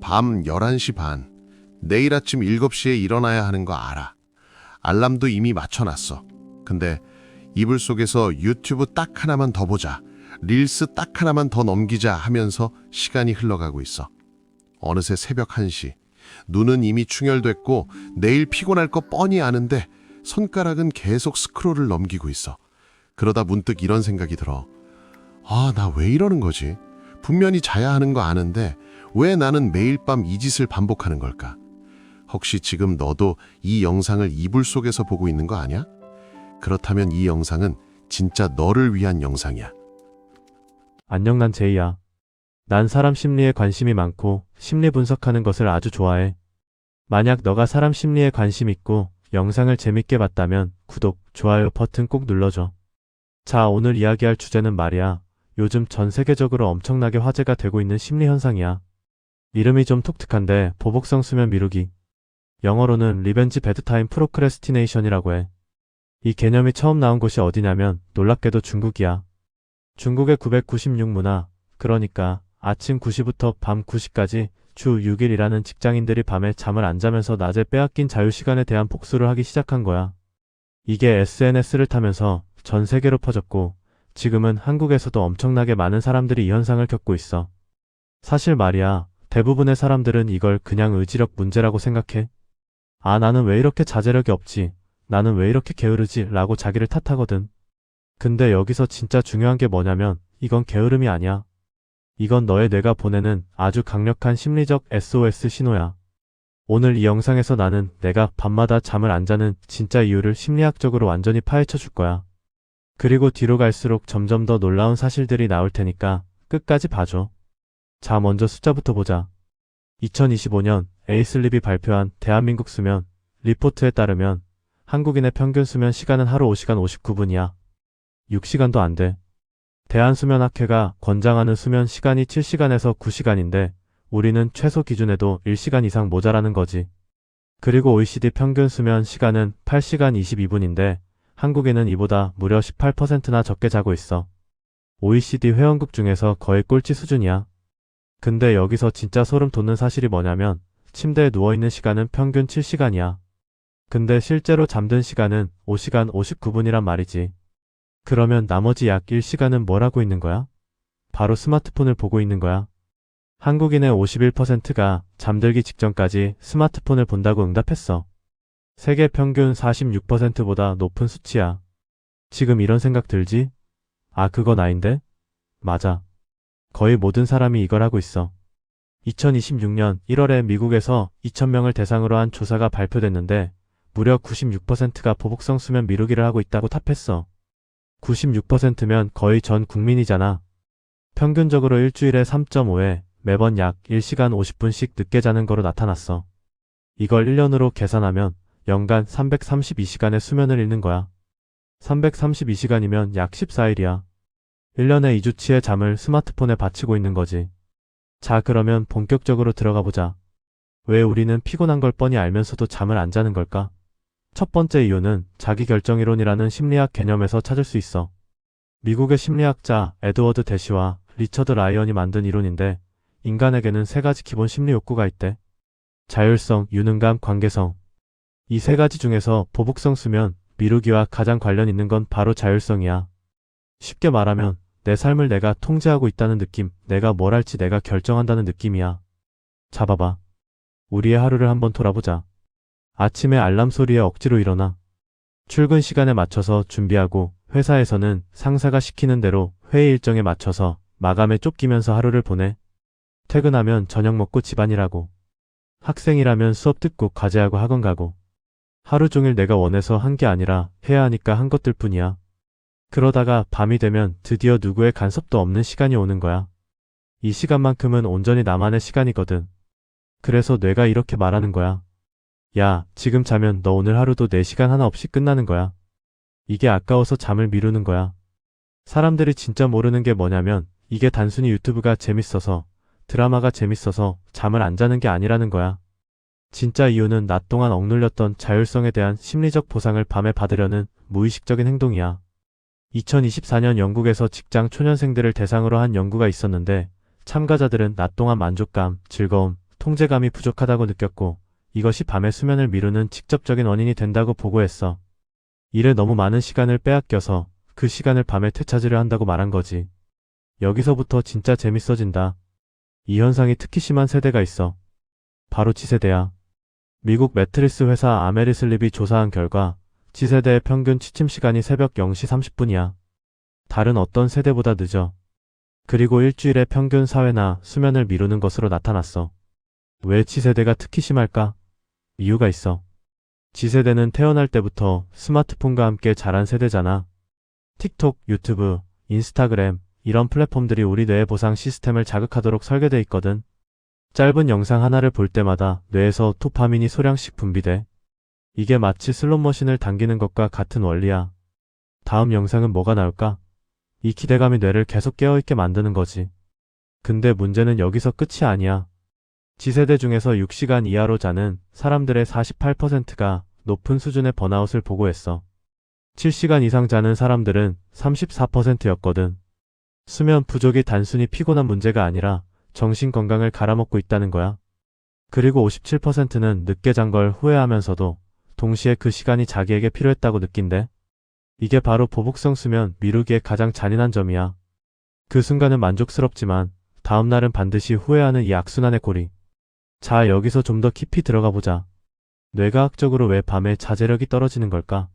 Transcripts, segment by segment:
밤 11시 반. 내일 아침 7시에 일어나야 하는 거 알아. 알람도 이미 맞춰놨어. 근데 이불 속에서 유튜브 딱 하나만 더 보자, 릴스 딱 하나만 더 넘기자 하면서 시간이 흘러가고 있어. 어느새 새벽 1시. 눈은 이미 충혈됐고 내일 피곤할 거 뻔히 아는데 손가락은 계속 스크롤을 넘기고 있어. 그러다 문득 이런 생각이 들어. 아, 나 왜 이러는 거지? 분명히 자야 하는 거 아는데 왜 나는 매일 밤 이 짓을 반복하는 걸까? 혹시 지금 너도 이 영상을 이불 속에서 보고 있는 거 아니야? 그렇다면 이 영상은 진짜 너를 위한 영상이야. 안녕, 난 제이야. 난 사람 심리에 관심이 많고 심리 분석하는 것을 아주 좋아해. 만약 너가 사람 심리에 관심 있고 영상을 재밌게 봤다면 구독, 좋아요 버튼 꼭 눌러줘. 자, 오늘 이야기할 주제는 말이야. 요즘 전 세계적으로 엄청나게 화제가 되고 있는 심리 현상이야. 이름이 좀 독특한데 보복성 수면 미루기. 영어로는 리벤지 베드타임 프로크레스티네이션이라고 해. 이 개념이 처음 나온 곳이 어디냐면 놀랍게도 중국이야. 중국의 996문화, 그러니까 아침 9시부터 밤 9시까지 주 6일 일하는 직장인들이 밤에 잠을 안 자면서 낮에 빼앗긴 자유시간에 대한 복수를 하기 시작한 거야. 이게 SNS를 타면서 전 세계로 퍼졌고 지금은 한국에서도 엄청나게 많은 사람들이 이 현상을 겪고 있어. 사실 말이야, 대부분의 사람들은 이걸 그냥 의지력 문제라고 생각해. 아, 나는 왜 이렇게 자제력이 없지? 나는 왜 이렇게 게으르지? 라고 자기를 탓하거든. 근데 여기서 진짜 중요한 게 뭐냐면 이건 게으름이 아니야. 이건 너의 뇌가 보내는 아주 강력한 심리적 SOS 신호야. 오늘 이 영상에서 나는 내가 밤마다 잠을 안 자는 진짜 이유를 심리학적으로 완전히 파헤쳐 줄 거야. 그리고 뒤로 갈수록 점점 더 놀라운 사실들이 나올 테니까 끝까지 봐줘. 자, 먼저 숫자부터 보자. 2025년 에이슬립이 발표한 대한민국 수면 리포트에 따르면 한국인의 평균 수면 시간은 하루 5시간 59분이야. 6시간도 안 돼. 대한수면학회가 권장하는 수면 시간이 7시간에서 9시간인데 우리는 최소 기준에도 1시간 이상 모자라는 거지. 그리고 OECD 평균 수면 시간은 8시간 22분인데 한국인은 이보다 무려 18%나 적게 자고 있어. OECD 회원국 중에서 거의 꼴찌 수준이야. 근데 여기서 진짜 소름 돋는 사실이 뭐냐면 침대에 누워있는 시간은 평균 7시간이야. 근데 실제로 잠든 시간은 5시간 59분이란 말이지. 그러면 나머지 약 1시간은 뭘 하고 있는 거야? 바로 스마트폰을 보고 있는 거야. 한국인의 51%가 잠들기 직전까지 스마트폰을 본다고 응답했어. 세계 평균 46%보다 높은 수치야. 지금 이런 생각 들지? 아, 그건 아닌데? 맞아. 거의 모든 사람이 이걸 하고 있어. 2026년 1월에 미국에서 2,000명을 대상으로 한 조사가 발표됐는데 무려 96%가 보복성 수면 미루기를 하고 있다고 답했어. 96%면 거의 전 국민이잖아. 평균적으로 일주일에 3.5회 매번 약 1시간 50분씩 늦게 자는 거로 나타났어. 이걸 1년으로 계산하면 연간 332시간의 수면을 잃는 거야. 332시간이면 약 14일이야. 1년에 2주치의 잠을 스마트폰에 바치고 있는 거지. 자, 그러면 본격적으로 들어가 보자. 왜 우리는 피곤한 걸 뻔히 알면서도 잠을 안 자는 걸까? 첫 번째 이유는 자기결정이론이라는 심리학 개념에서 찾을 수 있어. 미국의 심리학자 에드워드 대시와 리처드 라이언이 만든 이론인데 인간에게는 세 가지 기본 심리 욕구가 있대. 자율성, 유능감, 관계성. 이 세 가지 중에서 보복성 수면, 미루기와 가장 관련 있는 건 바로 자율성이야. 쉽게 말하면 내 삶을 내가 통제하고 있다는 느낌, 내가 뭘 할지 내가 결정한다는 느낌이야. 자, 봐봐. 우리의 하루를 한번 돌아보자. 아침에 알람 소리에 억지로 일어나. 출근 시간에 맞춰서 준비하고 회사에서는 상사가 시키는 대로 회의 일정에 맞춰서 마감에 쫓기면서 하루를 보내. 퇴근하면 저녁 먹고 집안일하고. 학생이라면 수업 듣고 과제하고 학원 가고. 하루 종일 내가 원해서 한 게 아니라 해야 하니까 한 것들 뿐이야. 그러다가 밤이 되면 드디어 누구의 간섭도 없는 시간이 오는 거야. 이 시간만큼은 온전히 나만의 시간이거든. 그래서 뇌가 이렇게 말하는 거야. 야, 지금 자면 너 오늘 하루도 4시간 하나 없이 끝나는 거야. 이게 아까워서 잠을 미루는 거야. 사람들이 진짜 모르는 게 뭐냐면 이게 단순히 유튜브가 재밌어서, 드라마가 재밌어서 잠을 안 자는 게 아니라는 거야. 진짜 이유는 낮 동안 억눌렸던 자율성에 대한 심리적 보상을 밤에 받으려는 무의식적인 행동이야. 2024년 영국에서 직장 초년생들을 대상으로 한 연구가 있었는데 참가자들은 낮 동안 만족감, 즐거움, 통제감이 부족하다고 느꼈고 이것이 밤의 수면을 미루는 직접적인 원인이 된다고 보고했어. 일에 너무 많은 시간을 빼앗겨서 그 시간을 밤에 되찾으려 한다고 말한 거지. 여기서부터 진짜 재밌어진다. 이 현상이 특히 심한 세대가 있어. 바로 G세대야. 미국 매트리스 회사 아메리슬립이 조사한 결과 G세대의 평균 취침 시간이 새벽 0시 30분이야. 다른 어떤 세대보다 늦어. 그리고 일주일에 평균 4회나 수면을 미루는 것으로 나타났어. 왜 G세대가 특히 심할까? 이유가 있어. G세대는 태어날 때부터 스마트폰과 함께 자란 세대잖아. 틱톡, 유튜브, 인스타그램 이런 플랫폼들이 우리 뇌의 보상 시스템을 자극하도록 설계돼 있거든. 짧은 영상 하나를 볼 때마다 뇌에서 도파민이 소량씩 분비돼. 이게 마치 슬롯머신을 당기는 것과 같은 원리야. 다음 영상은 뭐가 나올까? 이 기대감이 뇌를 계속 깨어있게 만드는 거지. 근데 문제는 여기서 끝이 아니야. G세대 중에서 6시간 이하로 자는 사람들의 48%가 높은 수준의 번아웃을 보고했어. 7시간 이상 자는 사람들은 34%였거든. 수면 부족이 단순히 피곤한 문제가 아니라 정신 건강을 갈아먹고 있다는 거야. 그리고 57%는 늦게 잔 걸 후회하면서도 동시에 그 시간이 자기에게 필요했다고 느낀대. 이게 바로 보복성 수면 미루기의 가장 잔인한 점이야. 그 순간은 만족스럽지만 다음날은 반드시 후회하는 이 악순환의 고리. 자, 여기서 좀 더 깊이 들어가 보자. 뇌과학적으로 왜 밤에 자제력이 떨어지는 걸까?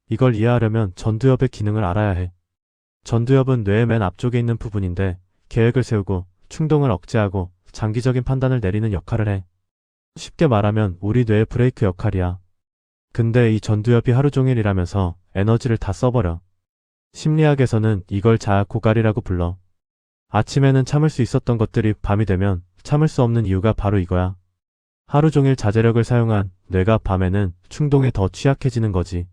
이걸 이해하려면 전두엽의 기능을 알아야 해. 전두엽은 뇌의 맨 앞쪽에 있는 부분인데 계획을 세우고 충동을 억제하고 장기적인 판단을 내리는 역할을 해. 쉽게 말하면 우리 뇌의 브레이크 역할이야. 근데 이 전두엽이 하루 종일 일하면서 에너지를 다 써버려. 심리학에서는 이걸 자아 고갈이라고 불러. 아침에는 참을 수 있었던 것들이 밤이 되면 참을 수 없는 이유가 바로 이거야. 하루 종일 자제력을 사용한 뇌가 밤에는 충동에 더 취약해지는 거지.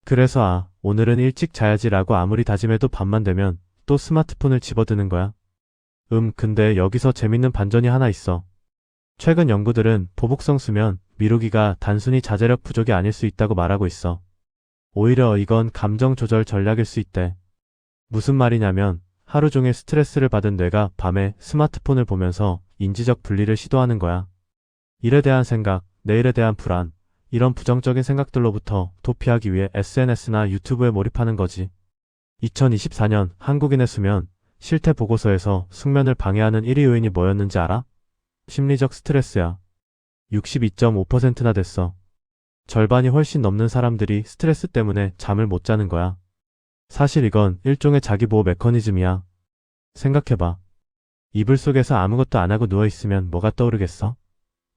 그래서 오늘은 일찍 자야지라고 아무리 다짐해도 밤만 되면 또 스마트폰을 집어드는 거야. 근데 여기서 재밌는 반전이 하나 있어. 최근 연구들은 보복성 수면 미루기가 단순히 자제력 부족이 아닐 수 있다고 말하고 있어. 오히려 이건 감정 조절 전략일 수 있대. 무슨 말이냐면 하루 종일 스트레스를 받은 뇌가 밤에 스마트폰을 보면서 인지적 분리를 시도하는 거야. 일에 대한 생각, 내일에 대한 불안, 이런 부정적인 생각들로부터 도피하기 위해 SNS나 유튜브에 몰입하는 거지. 2024년 한국인의 수면 실태 보고서에서 숙면을 방해하는 1위 요인이 뭐였는지 알아? 심리적 스트레스야. 62.5%나 됐어. 절반이 훨씬 넘는 사람들이 스트레스 때문에 잠을 못 자는 거야. 사실 이건 일종의 자기보호 메커니즘이야. 생각해봐. 이불 속에서 아무것도 안 하고 누워있으면 뭐가 떠오르겠어?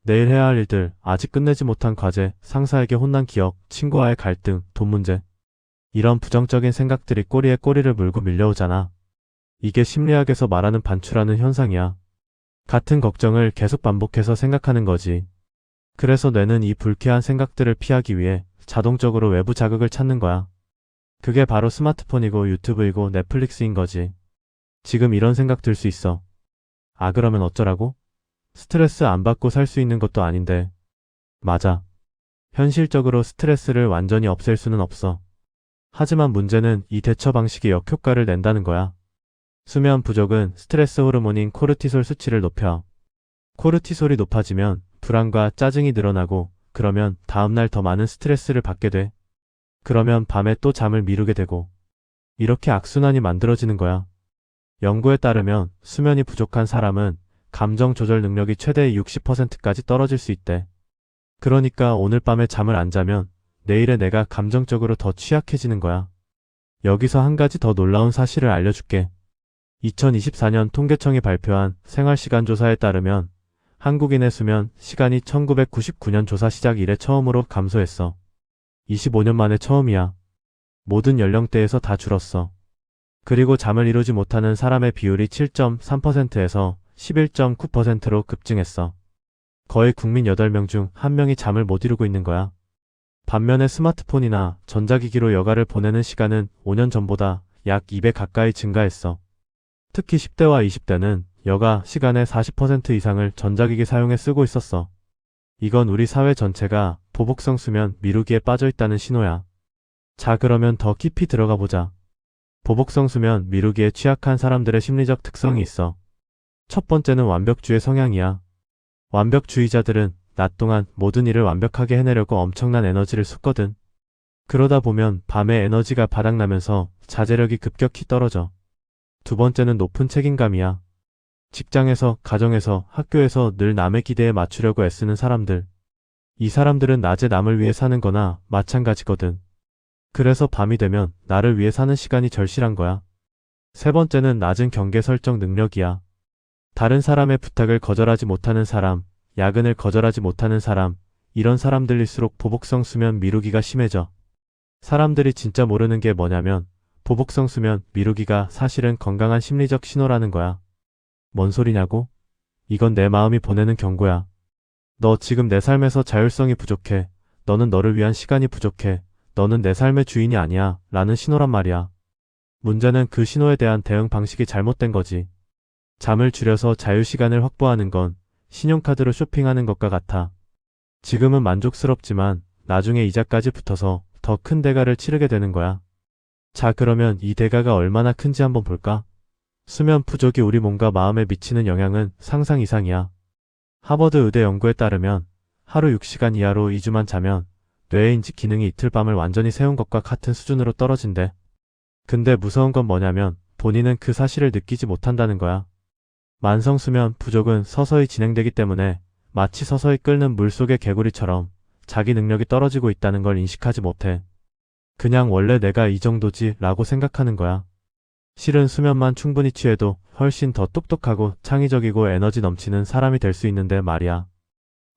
내일 해야 할 일들, 아직 끝내지 못한 과제, 상사에게 혼난 기억, 친구와의 갈등, 돈 문제. 이런 부정적인 생각들이 꼬리에 꼬리를 물고 밀려오잖아. 이게 심리학에서 말하는 반추라는 현상이야. 같은 걱정을 계속 반복해서 생각하는 거지. 그래서 뇌는 이 불쾌한 생각들을 피하기 위해 자동적으로 외부 자극을 찾는 거야. 그게 바로 스마트폰이고 유튜브이고 넷플릭스인 거지. 지금 이런 생각 들 수 있어. 그러면 어쩌라고? 스트레스 안 받고 살 수 있는 것도 아닌데. 맞아. 현실적으로 스트레스를 완전히 없앨 수는 없어. 하지만 문제는 이 대처 방식이 역효과를 낸다는 거야. 수면 부족은 스트레스 호르몬인 코르티솔 수치를 높여. 코르티솔이 높아지면 불안과 짜증이 늘어나고 그러면 다음날 더 많은 스트레스를 받게 돼. 그러면 밤에 또 잠을 미루게 되고. 이렇게 악순환이 만들어지는 거야. 연구에 따르면 수면이 부족한 사람은 감정 조절 능력이 최대 60%까지 떨어질 수 있대. 그러니까 오늘 밤에 잠을 안 자면 내일의 내가 감정적으로 더 취약해지는 거야. 여기서 한 가지 더 놀라운 사실을 알려줄게. 2024년 통계청이 발표한 생활시간 조사에 따르면 한국인의 수면 시간이 1999년 조사 시작 이래 처음으로 감소했어. 25년 만에 처음이야. 모든 연령대에서 다 줄었어. 그리고 잠을 이루지 못하는 사람의 비율이 7.3%에서 11.9%로 급증했어. 거의 국민 8명 중 1명이 잠을 못 이루고 있는 거야. 반면에 스마트폰이나 전자기기로 여가를 보내는 시간은 5년 전보다 약 2배 가까이 증가했어. 특히 10대와 20대는 여가 시간의 40% 이상을 전자기기 사용에 쓰고 있었어. 이건 우리 사회 전체가 보복성 수면 미루기에 빠져 있다는 신호야. 자, 그러면 더 깊이 들어가 보자. 보복성 수면 미루기에 취약한 사람들의 심리적 특성이 있어. 첫 번째는 완벽주의 성향이야. 완벽주의자들은 낮 동안 모든 일을 완벽하게 해내려고 엄청난 에너지를 쏟거든. 그러다 보면 밤에 에너지가 바닥나면서 자제력이 급격히 떨어져. 두 번째는 높은 책임감이야. 직장에서, 가정에서, 학교에서 늘 남의 기대에 맞추려고 애쓰는 사람들. 이 사람들은 낮에 남을 위해 사는 거나 마찬가지거든. 그래서 밤이 되면 나를 위해 사는 시간이 절실한 거야. 세 번째는 낮은 경계 설정 능력이야. 다른 사람의 부탁을 거절하지 못하는 사람, 야근을 거절하지 못하는 사람, 이런 사람들일수록 보복성 수면 미루기가 심해져. 사람들이 진짜 모르는 게 뭐냐면 보복성 수면 미루기가 사실은 건강한 심리적 신호라는 거야. 뭔 소리냐고? 이건 내 마음이 보내는 경고야. 너 지금 내 삶에서 자율성이 부족해. 너는 너를 위한 시간이 부족해. 너는 내 삶의 주인이 아니야. 라는 신호란 말이야. 문제는 그 신호에 대한 대응 방식이 잘못된 거지. 잠을 줄여서 자유시간을 확보하는 건 신용카드로 쇼핑하는 것과 같아. 지금은 만족스럽지만 나중에 이자까지 붙어서 더 큰 대가를 치르게 되는 거야. 자, 그러면 이 대가가 얼마나 큰지 한번 볼까? 수면 부족이 우리 몸과 마음에 미치는 영향은 상상 이상이야. 하버드 의대 연구에 따르면 하루 6시간 이하로 2주만 자면 뇌의 인지 기능이 이틀 밤을 완전히 세운 것과 같은 수준으로 떨어진대. 근데 무서운 건 뭐냐면 본인은 그 사실을 느끼지 못한다는 거야. 만성 수면 부족은 서서히 진행되기 때문에 마치 서서히 끓는 물 속의 개구리처럼 자기 능력이 떨어지고 있다는 걸 인식하지 못해. 그냥 원래 내가 이 정도지 라고 생각하는 거야. 실은 수면만 충분히 취해도 훨씬 더 똑똑하고 창의적이고 에너지 넘치는 사람이 될 수 있는데 말이야.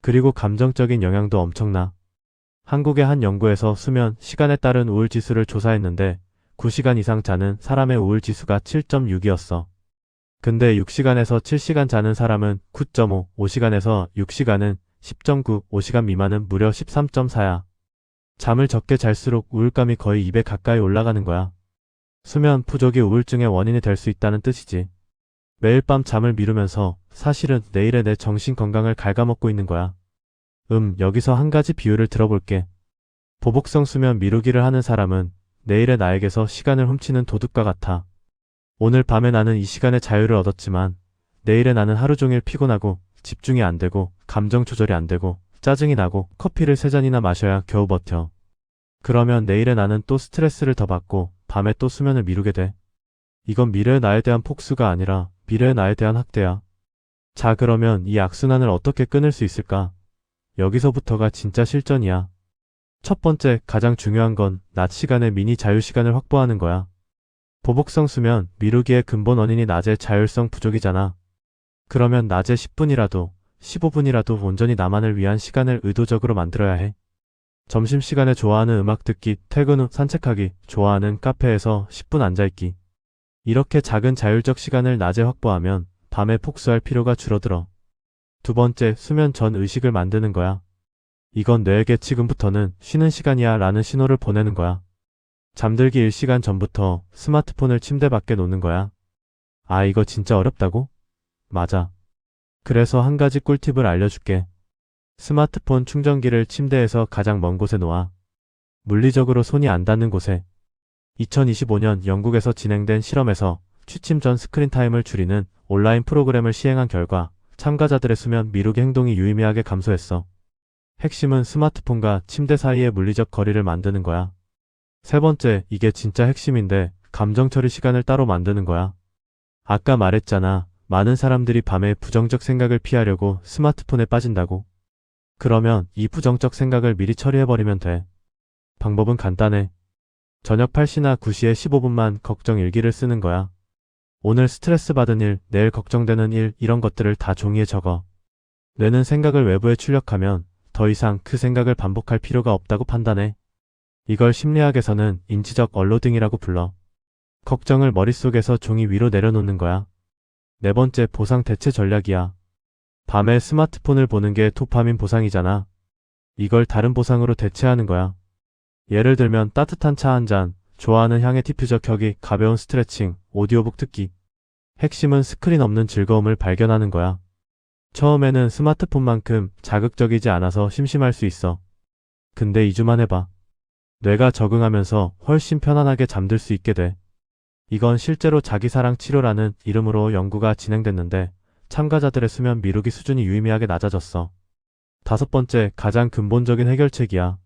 그리고 감정적인 영향도 엄청나. 한국의 한 연구에서 수면 시간에 따른 우울 지수를 조사했는데 9시간 이상 자는 사람의 우울 지수가 7.6이었어. 근데 6시간에서 7시간 자는 사람은 9.5, 5시간에서 6시간은 10.9, 5시간 미만은 무려 13.4야. 잠을 적게 잘수록 우울감이 거의 2배 가까이 올라가는 거야. 수면 부족이 우울증의 원인이 될 수 있다는 뜻이지. 매일 밤 잠을 미루면서 사실은 내일의 내 정신 건강을 갉아먹고 있는 거야. 여기서 한 가지 비유를 들어볼게. 보복성 수면 미루기를 하는 사람은 내일의 나에게서 시간을 훔치는 도둑과 같아. 오늘 밤에 나는 이 시간의 자유를 얻었지만 내일의 나는 하루 종일 피곤하고 집중이 안 되고 감정 조절이 안 되고 짜증이 나고 커피를 3잔이나 마셔야 겨우 버텨. 그러면 내일의 나는 또 스트레스를 더 받고 밤에 또 수면을 미루게 돼. 이건 미래의 나에 대한 폭수가 아니라 미래의 나에 대한 학대야. 자, 그러면 이 악순환을 어떻게 끊을 수 있을까? 여기서부터가 진짜 실전이야. 첫 번째, 가장 중요한 건 낮 시간에 미니 자유시간을 확보하는 거야. 보복성 수면 미루기의 근본 원인이 낮의 자율성 부족이잖아. 그러면 낮에 10분이라도 15분이라도 온전히 나만을 위한 시간을 의도적으로 만들어야 해. 점심시간에 좋아하는 음악 듣기, 퇴근 후 산책하기, 좋아하는 카페에서 10분 앉아있기. 이렇게 작은 자율적 시간을 낮에 확보하면 밤에 폭수할 필요가 줄어들어. 두 번째, 수면 전 의식을 만드는 거야. 이건 뇌에게 지금부터는 쉬는 시간이야 라는 신호를 보내는 거야. 잠들기 1시간 전부터 스마트폰을 침대 밖에 놓는 거야. 아, 이거 진짜 어렵다고? 맞아. 그래서 한 가지 꿀팁을 알려줄게. 스마트폰 충전기를 침대에서 가장 먼 곳에 놓아. 물리적으로 손이 안 닿는 곳에. 2025년 영국에서 진행된 실험에서 취침 전 스크린 타임을 줄이는 온라인 프로그램을 시행한 결과 참가자들의 수면 미루기 행동이 유의미하게 감소했어. 핵심은 스마트폰과 침대 사이의 물리적 거리를 만드는 거야. 세 번째, 이게 진짜 핵심인데 감정 처리 시간을 따로 만드는 거야. 아까 말했잖아. 많은 사람들이 밤에 부정적 생각을 피하려고 스마트폰에 빠진다고. 그러면 이 부정적 생각을 미리 처리해버리면 돼. 방법은 간단해. 저녁 8시나 9시에 15분만 걱정 일기를 쓰는 거야. 오늘 스트레스 받은 일, 내일 걱정되는 일, 이런 것들을 다 종이에 적어. 뇌는 생각을 외부에 출력하면 더 이상 그 생각을 반복할 필요가 없다고 판단해. 이걸 심리학에서는 인지적 언로딩이라고 불러. 걱정을 머릿속에서 종이 위로 내려놓는 거야. 네 번째, 보상 대체 전략이야. 밤에 스마트폰을 보는 게 도파민 보상이잖아. 이걸 다른 보상으로 대체하는 거야. 예를 들면 따뜻한 차 한 잔, 좋아하는 향의 디퓨저 켜기, 가벼운 스트레칭, 오디오북 듣기. 핵심은 스크린 없는 즐거움을 발견하는 거야. 처음에는 스마트폰만큼 자극적이지 않아서 심심할 수 있어. 근데 2주만 해봐. 뇌가 적응하면서 훨씬 편안하게 잠들 수 있게 돼. 이건 실제로 자기사랑 치료라는 이름으로 연구가 진행됐는데 참가자들의 수면 미루기 수준이 유의미하게 낮아졌어. 5번째, 가장 근본적인 해결책이야.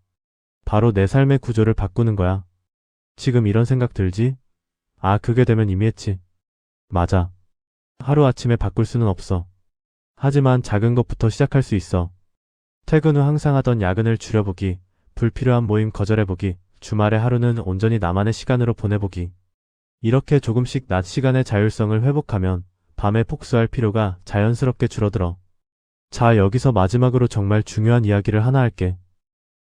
바로 내 삶의 구조를 바꾸는 거야. 지금 이런 생각 들지? 아, 그게 되면 이미 했지. 맞아. 하루아침에 바꿀 수는 없어. 하지만 작은 것부터 시작할 수 있어. 퇴근 후 항상 하던 야근을 줄여보기, 불필요한 모임 거절해보기, 주말에 하루는 온전히 나만의 시간으로 보내보기. 이렇게 조금씩 낮 시간의 자율성을 회복하면 밤에 폭소할 필요가 자연스럽게 줄어들어. 자, 여기서 마지막으로 정말 중요한 이야기를 하나 할게.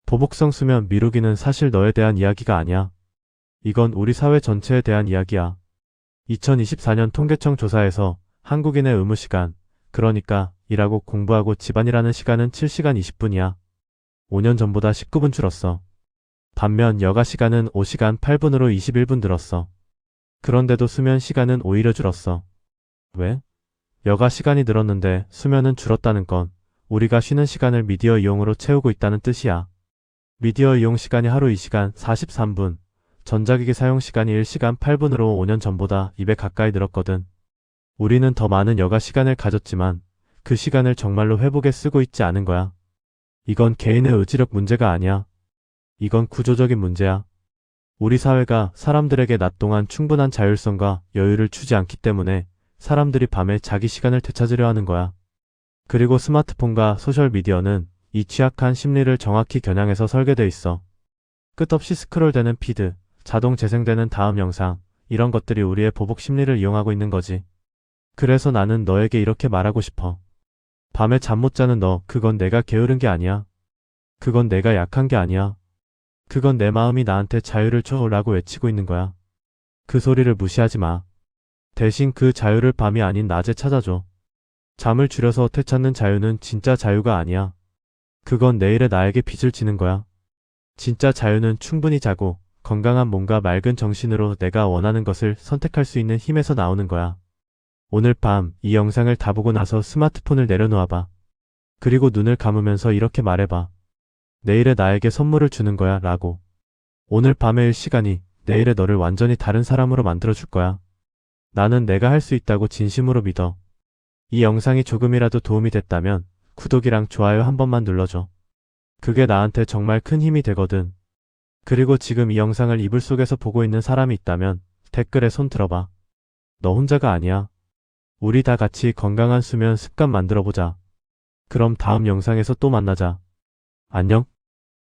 보복성 수면 미루기는 사실 너에 대한 이야기가 아니야. 이건 우리 사회 전체에 대한 이야기야. 2024년 통계청 조사에서 한국인의 의무 시간, 그러니까 일하고 공부하고 집안일하는 시간은 7시간 20분이야. 5년 전보다 19분 줄었어. 반면 여가 시간은 5시간 8분으로 21분 늘었어. 그런데도 수면 시간은 오히려 줄었어. 왜? 여가 시간이 늘었는데 수면은 줄었다는 건 우리가 쉬는 시간을 미디어 이용으로 채우고 있다는 뜻이야. 미디어 이용 시간이 하루 2시간 43분, 전자기기 사용 시간이 1시간 8분으로 5년 전보다 2배 가까이 늘었거든. 우리는 더 많은 여가 시간을 가졌지만 그 시간을 정말로 회복에 쓰고 있지 않은 거야. 이건 개인의 의지력 문제가 아니야. 이건 구조적인 문제야. 우리 사회가 사람들에게 낮 동안 충분한 자율성과 여유를 주지 않기 때문에 사람들이 밤에 자기 시간을 되찾으려 하는 거야. 그리고 스마트폰과 소셜미디어는 이 취약한 심리를 정확히 겨냥해서 설계돼 있어. 끝없이 스크롤되는 피드, 자동 재생되는 다음 영상, 이런 것들이 우리의 보복 심리를 이용하고 있는 거지. 그래서 나는 너에게 이렇게 말하고 싶어. 밤에 잠 못 자는 너, 그건 내가 게으른 게 아니야. 그건 내가 약한 게 아니야. 그건 내 마음이 나한테 자유를 줘라고 외치고 있는 거야. 그 소리를 무시하지 마. 대신 그 자유를 밤이 아닌 낮에 찾아줘. 잠을 줄여서 되찾는 자유는 진짜 자유가 아니야. 그건 내일의 나에게 빚을 지는 거야. 진짜 자유는 충분히 자고 건강한 몸과 맑은 정신으로 내가 원하는 것을 선택할 수 있는 힘에서 나오는 거야. 오늘 밤 이 영상을 다 보고 나서 스마트폰을 내려놓아봐. 그리고 눈을 감으면서 이렇게 말해봐. 내일의 나에게 선물을 주는 거야 라고. 오늘 밤의 1시간이 내일의 너를 완전히 다른 사람으로 만들어줄 거야. 나는 내가 할 수 있다고 진심으로 믿어. 이 영상이 조금이라도 도움이 됐다면 구독이랑 좋아요 한 번만 눌러줘. 그게 나한테 정말 큰 힘이 되거든. 그리고 지금 이 영상을 이불 속에서 보고 있는 사람이 있다면 댓글에 손 들어봐. 너 혼자가 아니야. 우리 다 같이 건강한 수면 습관 만들어보자. 그럼 다음 영상에서 또 만나자. 안녕.